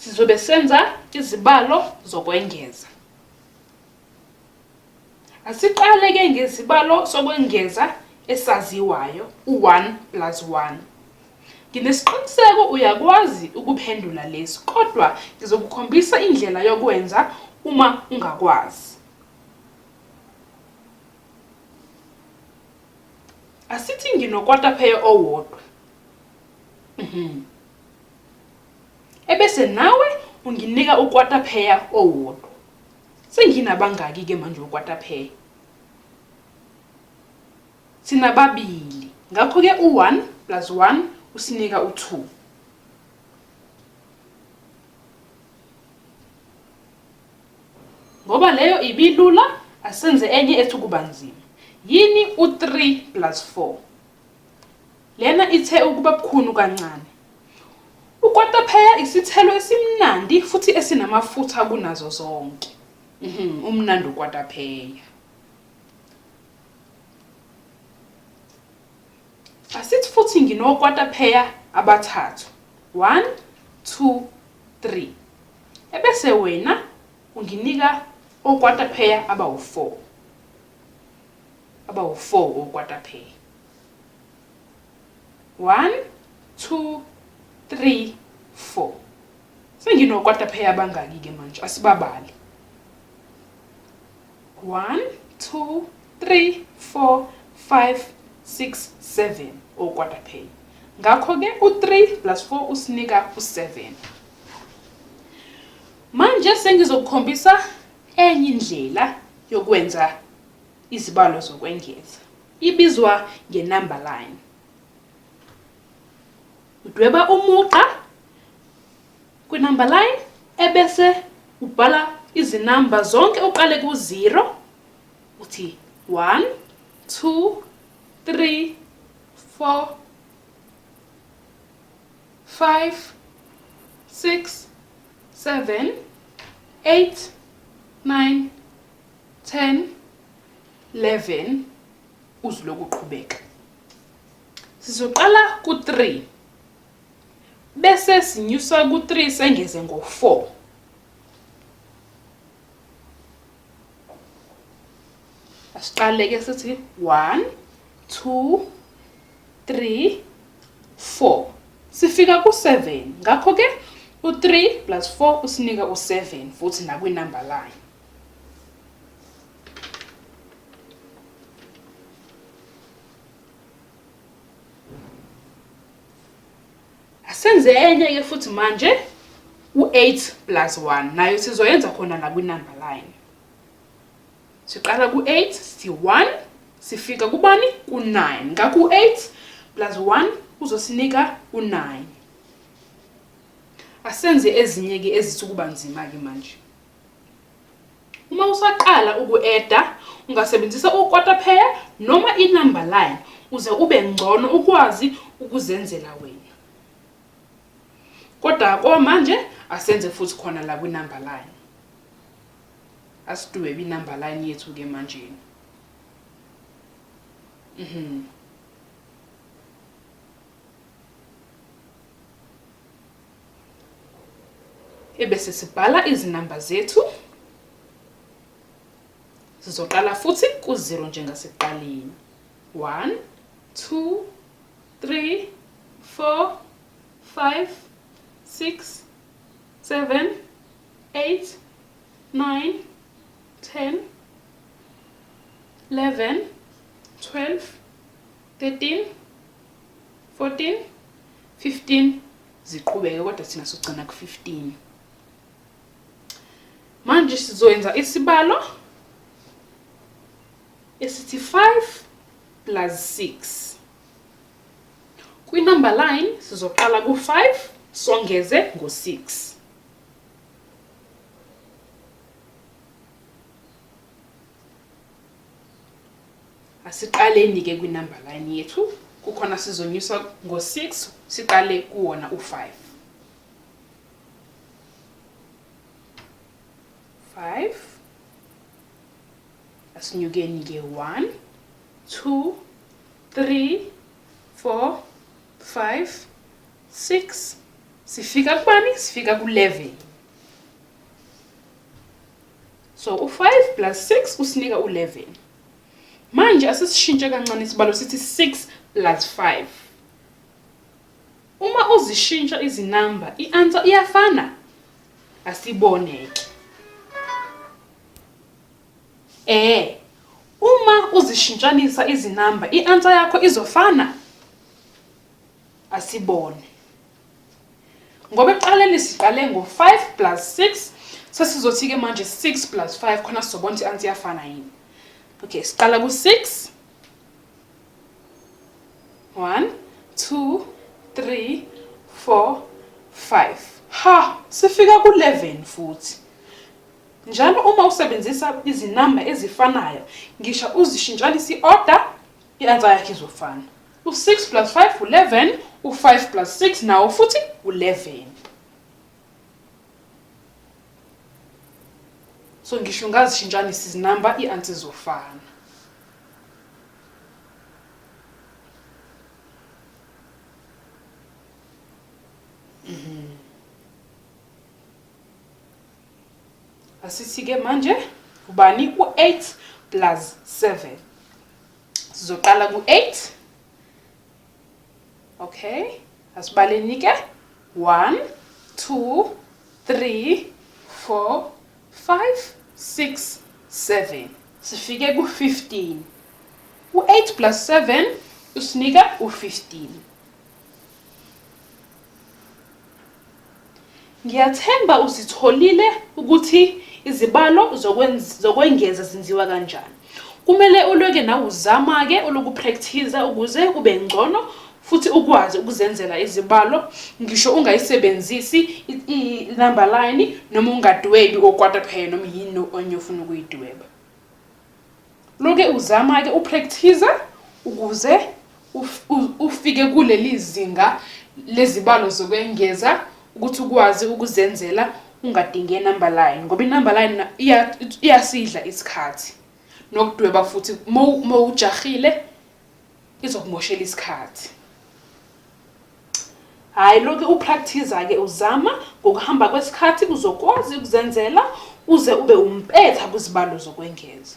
sizobe senza izibalo zokwengeza. Asiqale ke ngesibalo sokwengeza esaziwayo u1 plus 1. Nginesiqiniseko uyakwazi ukuphendula lesi, kodwa ngizokukhombisa indlela yokwenza uma ungakwazi. Asithi nginokwatapheya owodwa. Ebese nawe unginika ukwatapheya owodwa. Senginabangaki ke manje ukwatapheya? Sinababili. Ngakho ke u1 plus 1 usinika u2. Ngoba leyo ibilula, asenze enye ethi kuba nzima. Yini u3 plus 4? Lena ithe ukuba bukhunu kancane. Ukwatapheya isithelo esimnandi futhi esinamafutha kunazo zonke. Umnandi ukwatapheya. Asithi futhi nginokwatapheya abathathu. 1, 2, 3. Ebese wena unginika okwatapheya abawu4. Abawu4 okwatapheya. 1, 2, 3, 4. Senginokwatapheya abangaki ke manje? Asibabali. 1, 2, 3, 4, 5, 6, 7 okwatapheya. Ngakho ke u3 plus 4 usinika u7. Manje sengizokukhombisa enye indlela yokwenza izibalo zokwengeza. Ibizwa ngenumber line. Udweba umugqa kwi-number line ebese ubhala izinamba zonke uqale ku0 uthi 1, 2, 3, 4, 5, 6, 7, 8, 9, 10, 11 uziloku uqhubeka. Sizoqala ku3 bese sinyusa ku3 sengeze ngo4. Asiqale ke sithi 1, 2, 3, 4. Sifika ku7. Ngakho ke u3 plus 4 usinika u7 futhi nakwi-number line. Asenze enye ke futhi manje u8 plus 1 nayo sizoyenza khona nakwi-number line. Siqala ku8 sithi 1 sifika kubani? Ku9. Ngakho u8 plus 1 uzosinika u9. Asenze ezinye ke ezithi kuba nzima ke manje. Uma usaqala uku-eda ungasebenzisa ukwatapheya noma i-number line uze ube ngcono ukwazi ukuzenzela wena. Kodwa manje asenze futhi khona la kwi-number line. Asidwebe i-number line yethu ke manje. Ebese sibhala izinamba zethu. Sizoqala futhi ku0 njengasekuqaleni. 1, 2, 3, 4, 5, 6, 7, 8, 9, 10, 11, 12, 13, 14, 15 ziqhubeke kodwa thina sogcina ku15. Manje sizoyenza isibalo esithi 5 plus 6. Kwi-number line sizoqala ku5 songeze ngo6. Asiqaleni ke kwi-number line yethu kukhona sizonyusa ngo6 siqale kuwona u5. 5 asinyukeni ke 1, 2, 3, 4, 5, 6, Sifika kubani? Sifika ku-11. So u5 plus 6 usinika u11. Manje asisishintshe kancane isibalo sithi 6 plus 5. Uma uzishintsha izinamba, i-answer iyafana. Asiboneke. Uma uzishintshanisa izinamba, i-answer yakho izofana. Asibone. Ngoba ekuqaleni siqale ngo5 plus 6, sesizothi ke manje 6 plus 5 khona sizobona ukuthi i-answer iyafana yini. Okay, siqala ku6. 1 2 3 4 5. Ha, sifika ku11 futhi. Njalo uma usebenzisa izinamba ezifanayo, ngisho uzishintshanisa i-order, i-answer yakho izofana. U6 plus 5 u11, u5 plus 6 nawo futhi u11. So ngisho ungazishintshanisa izinamba, i-answer izofana. Asithi ke manje ubani u8 plus 7. Sizoqala ku8. Okay, asibaleni ke 1 2 3 4 5 6 7. Sifike ku15. U8 plus 7 usinika u15. Ngiyathemba usitholile ukuthi izibalo zokwengeza zenziwa kanjani. Kumele uloke nawe uzama ke ukupractice ukuze ube ngcono futhi ukwazi ukuzenzela izibalo, ngisho ungayisebenzisi i-number line noma ungadwebi o-quarter pair noma yini onyofuna ukuyidweba. Loke uzama ke upractice ukuze ufike kuleli zinga lezibalo zokwengeza ukuthi ukwazi ukuzenzela ungadingi number line, ngoba i-number line iyasidla isikhathi. Nokudweba futhi mawujahile izokumoshela isikhathi. Hayi lokho upractice ke uzama ngokuhamba kwesikhathi uzokwazi ukuzenzela uze ube umpetha kwizibalo zokwengeza.